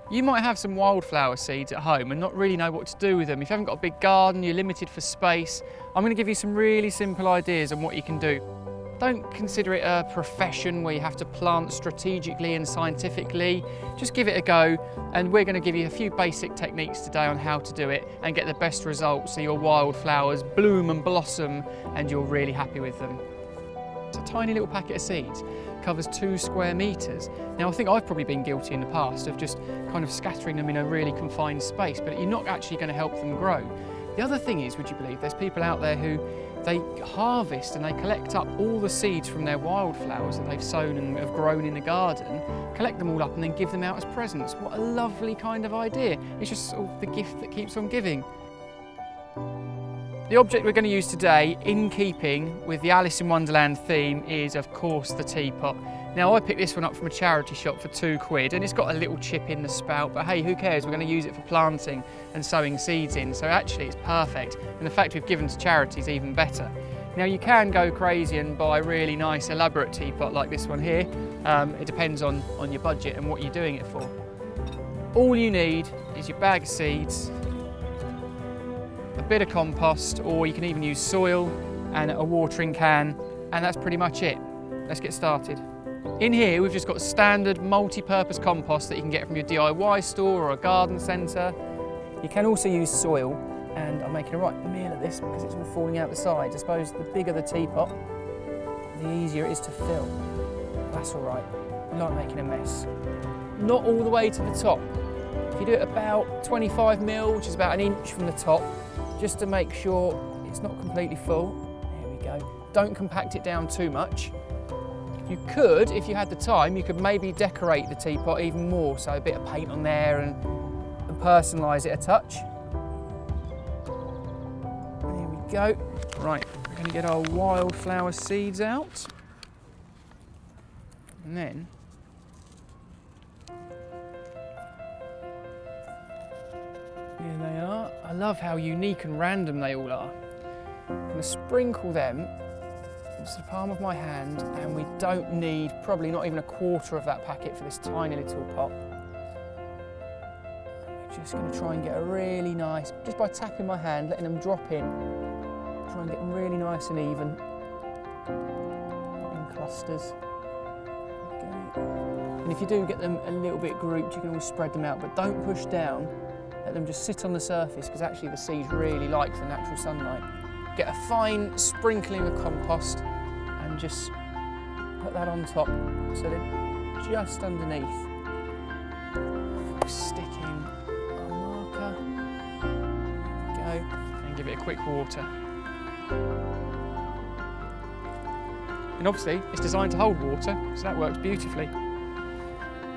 You might have some wildflower seeds at home and not really know what to do with them. If you haven't got a big garden, you're limited for space, I'm going to give you some really simple ideas on what you can do. Don't consider it a profession where you have to plant strategically and scientifically. Just give it a go, and we're going to give you a few basic techniques today on how to do it and get the best results so your wildflowers bloom and blossom and you're really happy with them. It's a tiny little packet of seeds, covers 2 square metres. Now I think I've probably been guilty in the past of just kind of scattering them in a really confined space, but you're not actually going to help them grow. The other thing is, would you believe, there's people out there who they harvest and they collect up all the seeds from their wildflowers that they've sown and have grown in the garden, collect them all up and then give them out as presents. What a lovely kind of idea. It's just sort of the gift that keeps on giving. The object we're going to use today, in keeping with the Alice in Wonderland theme, is of course the teapot. Now I picked this one up from a charity shop for £2 and it's got a little chip in the spout, but hey, who cares? We're going to use it for planting and sowing seeds in, so actually it's perfect. And the fact we've given to charity is even better. Now you can go crazy and buy a really nice elaborate teapot like this one here. It depends on your budget and what you're doing it for. All you need is your bag of seeds, a bit of compost, or you can even use soil and a watering can, and that's pretty much it. Let's get started. In here we've just got standard multi-purpose compost that you can get from your DIY store or a garden centre. You can also use soil, and I'm making a right meal of this because it's all falling out the sides. I suppose the bigger the teapot, the easier it is to fill. That's all right, we like making a mess. Not all the way to the top. If you do it about 25 mil, which is about 1 inch from the top, just to make sure it's not completely full. There we go. Don't compact it down too much. You could, if you had the time, you could maybe decorate the teapot even more, so a bit of paint on there and personalise it a touch. There we go. Right, we're going to get our wildflower seeds out. And then here they are. I love how unique and random they all are. I'm going to sprinkle them into the palm of my hand, and we don't need probably not even 1/4 of that packet for this tiny little pot. We're just going to try and get a really nice, just by tapping my hand, letting them drop in, try and get them really nice and even, in clusters. Okay. And if you do get them a little bit grouped, you can always spread them out, but don't push down. Let them just sit on the surface, because actually the seeds really like the natural sunlight. Get a fine sprinkling of compost and just put that on top so they're just underneath. Stick in our marker, go, and give it a quick water. And obviously it's designed to hold water, so that works beautifully.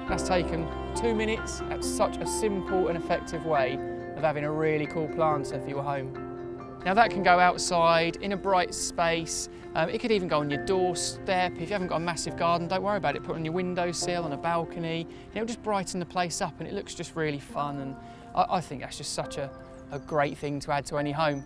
That's taken 2 minutes. That's such a simple and effective way of having a really cool planter for your home. Now that can go outside in a bright space. It could even go on your doorstep. If you haven't got a massive garden, don't worry about it. Put it on your windowsill, on a balcony. It'll just brighten the place up and it looks just really fun. And I think that's just such a great thing to add to any home.